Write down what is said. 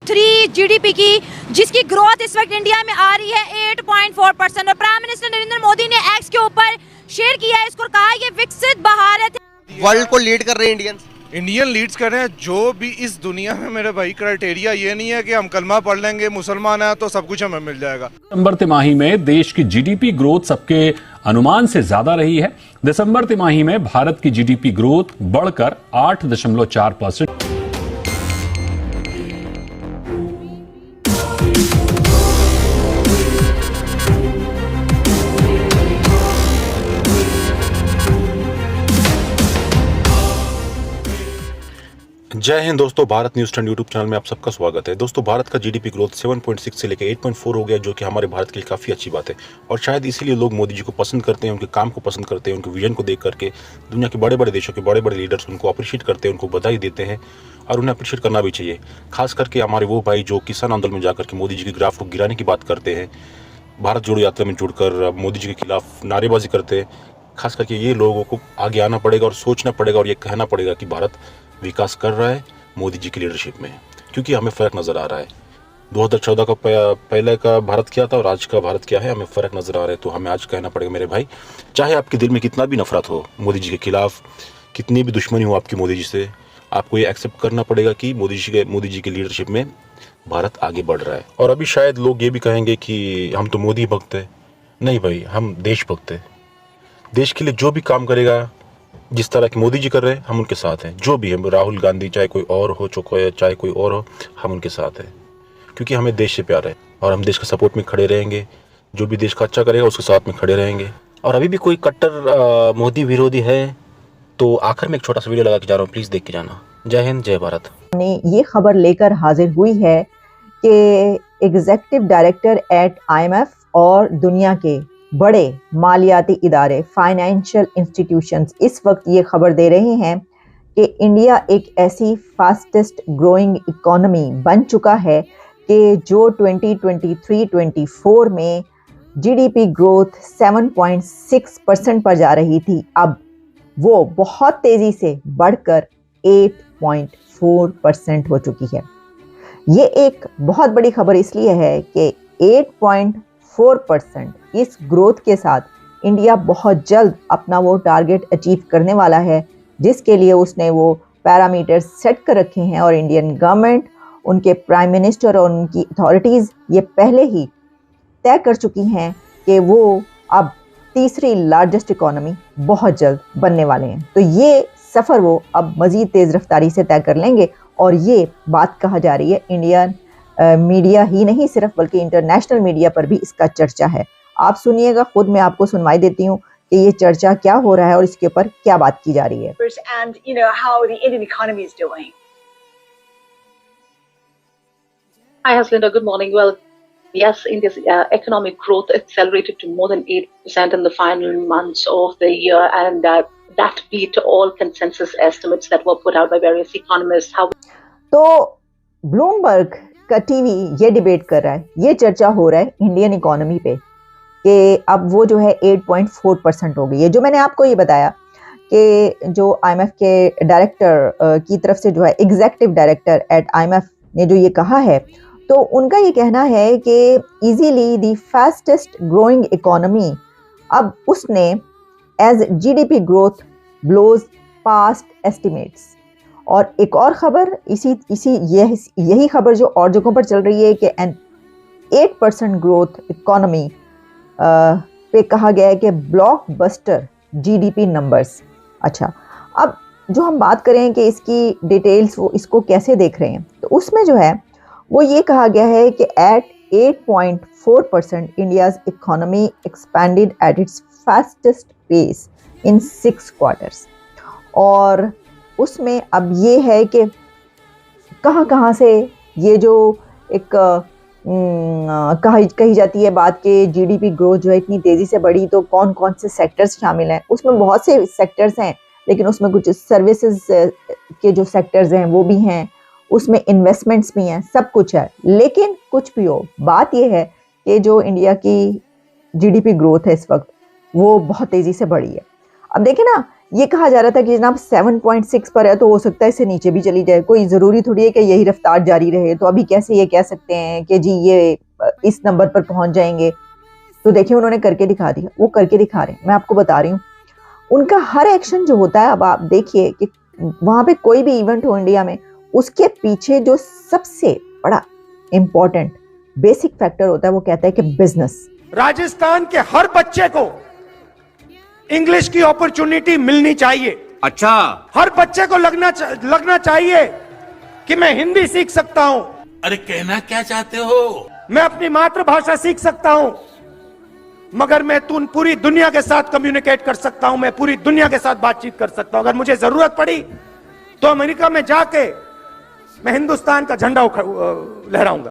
2023 GDP की, जिसकी growth इस वक्त इंडिया में आ रही है 8.4%। और प्राइम मिनिस्टर नरेंद्र मोदी ने एक्स के ऊपर शेयर किया है इसको, कहा ये विकसित भारत है। वर्ल्ड को लीड कर रहे हैं इंडियन लीड्स कर रहे हैं। जो भी इस दुनिया में मेरे भाई क्राइटेरिया ये नहीं है कि हम कलमा पढ़ लेंगे, मुसलमान है तो सब कुछ हमें मिल जाएगा। दिसंबर तिमाही में देश की जीडीपी ग्रोथ सबके अनुमान से ज्यादा रही है। दिसंबर तिमाही में भारत की जीडीपी ग्रोथ बढ़कर 8.4%। जय हिंद दोस्तों, Bharat news trend YouTube channel में आप सबका स्वागत है। दोस्तों, भारत का जीडीपी ग्रोथ 7.6 से लेकर 8.4 हो गया, जो कि हमारे भारत के लिए काफ़ी अच्छी बात है। और शायद इसीलिए लोग मोदी जी को पसंद करते हैं, उनके काम को पसंद करते हैं, उनके विजन को देख करके दुनिया के बड़े बड़े देशों के बड़े बड़े लीडर्स उनको अप्रिशिएट करते हैं, उनको बधाई देते हैं और उन्हें अप्रिशिएट करना भी चाहिए। खास करके हमारे वो भाई जो किसान आंदोलन में जाकर के मोदी जी के ग्राफ को गिराने की बात करते हैं, भारत जोड़ो यात्रा में जुड़कर मोदी जी के खिलाफ नारेबाजी करते हैं। खास करके ये लोगों को आगे आना पड़ेगा और सोचना पड़ेगा और ये कहना पड़ेगा कि भारत विकास कर रहा है मोदी जी की लीडरशिप में, क्योंकि हमें फ़र्क नज़र आ रहा है। 2014 का पहले का भारत क्या था और आज का भारत क्या है, हमें फ़र्क नज़र आ रहा है। तो हमें आज कहना पड़ेगा मेरे भाई, चाहे आपके दिल में कितना भी नफरत हो मोदी जी के खिलाफ, कितनी भी दुश्मनी हो आपकी मोदी जी से, आपको ये एक्सेप्ट करना पड़ेगा कि मोदी जी की लीडरशिप में भारत आगे बढ़ रहा है। और अभी शायद लोग ये भी कहेंगे कि हम तो मोदी भक्त हैं। नहीं भाई, हम देशभक्त हैं। देश के लिए जो भी काम करेगा, जिस तरह की मोदी जी कर रहे हैं, हम उनके साथ हैं। जो भी है, राहुल गांधी चाहे कोई और हो, चाहे कोई और हो, हम उनके साथ हैं, क्योंकि हमें देश से प्यार है और हम देश के सपोर्ट में खड़े रहेंगे। जो भी देश का अच्छा करेगा उसके साथ में खड़े रहेंगे। और अभी भी कोई कट्टर मोदी विरोधी है तो आखिर में एक छोटा सा वीडियो लगा के जा रहा हूँ, प्लीज़ देख के जाना। जय हिंद, जय भारत। ने ये खबर लेकर हाजिर हुई है कि एग्जीक्यूटिव डायरेक्टर एट आईएमएफ और दुनिया के बड़े मालियाती इदारे, फाइनेंशियल इंस्टीट्यूशंस इस वक्त ये खबर दे रहे हैं कि इंडिया एक ऐसी फास्टेस्ट ग्रोइंग इकोनॉमी बन चुका है कि जो 2023-24 में जीडीपी ग्रोथ 7.6% पर जा रही थी, अब वो बहुत तेज़ी से बढ़कर 8.4% हो चुकी है। ये एक बहुत बड़ी खबर इसलिए है कि 8.4% इस ग्रोथ के साथ इंडिया बहुत जल्द अपना वो टारगेट अचीव करने वाला है, जिसके लिए उसने वो पैरामीटर्स सेट कर रखे हैं। और इंडियन गवर्नमेंट, उनके प्राइम मिनिस्टर और उनकी अथॉरिटीज़ ये पहले ही तय कर चुकी हैं कि वो अब तीसरी लार्जेस्ट इकोनॉमी बहुत जल्द बनने वाले हैं। तो ये सफ़र वो अब मज़ीद तेज़ रफ्तारी से तय कर लेंगे। और ये बात कहा जा रही है, इंडियन मीडिया ही नहीं सिर्फ, बल्कि इंटरनेशनल मीडिया पर भी इसका चर्चा है। आप सुनिएगा, खुद मैं आपको सुनवाई देती हूँ कि ये चर्चा क्या हो रहा है और इसके ऊपर क्या बात की जा रही है। And you know how the Indian economy is doing. Hi, Haslinda. Good morning. Well, yes, India's economic growth accelerated to more than 8% in the final months of the year, and that beat all consensus estimates that were put out by various economists. How? तो Bloomberg का TV ये debate कर रहा है, ये चर्चा हो रहा है इंडियन इकोनॉमी पे कि अब वो जो है 8.4% हो गई है। जो मैंने आपको ये बताया कि जो आईएमएफ के डायरेक्टर की तरफ से जो है एग्जीक्यूटिव डायरेक्टर एट आईएमएफ ने जो ये कहा है, तो उनका ये कहना है कि easily the fastest growing economy, अब उसने as GDP growth blows past estimates. और एक और खबर यही खबर जो और जगहों पर चल रही है कि 8% ग्रोथ इकोनॉमी पे कहा गया है कि ब्लॉकबस्टर जीडीपी नंबर्स। अच्छा, अब जो हम बात करें कि इसकी डिटेल्स वो इसको कैसे देख रहे हैं, तो उसमें जो है वो ये कहा गया है कि at 8.4% India's economy expanded at its fastest pace in 6 quarters. और उसमें अब ये है कि कहाँ से ये जो एक कही जाती है बात कि जीडीपी ग्रोथ जो है इतनी तेज़ी से बढ़ी, तो कौन कौन से सेक्टर्स शामिल हैं। उसमें बहुत से सेक्टर्स हैं, लेकिन उसमें कुछ सर्विसेज के जो सेक्टर्स हैं वो भी हैं, उसमें इन्वेस्टमेंट्स भी हैं, सब कुछ है। लेकिन कुछ भी हो, बात ये है कि जो इंडिया की जीडीपी ग्रोथ है इस वक्त वो बहुत तेज़ी से बढ़ी है। अब देखें ना ये कहा जा रहा था कि जनाब 7.6 पर है तो हो सकता है इससे नीचे भी चली जाए, कोई ज़रूरी थोड़ी है कि यही रफ्तार जारी रहे। तो अभी कैसे ये कह सकते हैं कि जी ये इस नंबर पर पहुंच जाएंगे। तो देखिए उन्होंने करके दिखा दिया, वो करके दिखा रहे हैं। मैं आपको बता रही हूँ उनका हर एक्शन जो होता है, अब आप देखिए कि वहाँ पे कोई भी इवेंट हो इंडिया में, उसके पीछे जो सबसे बड़ा इम्पोर्टेंट बेसिक फैक्टर होता है वो कहता है कि बिजनेस। राजस्थान के हर बच्चे को इंग्लिश की अपॉर्चुनिटी मिलनी चाहिए। अच्छा, हर बच्चे को लगना चाहिए कि मैं हिंदी सीख सकता हूं। अरे कहना क्या चाहते हो? मैं अपनी मातृभाषा सीख सकता हूं, मगर मैं पूरी दुनिया के साथ कम्युनिकेट कर सकता हूं, मैं पूरी दुनिया के साथ बातचीत कर सकता हूं। अगर मुझे जरूरत पड़ी तो अमेरिका में जाके मैं हिंदुस्तान का झंडा लहराऊंगा।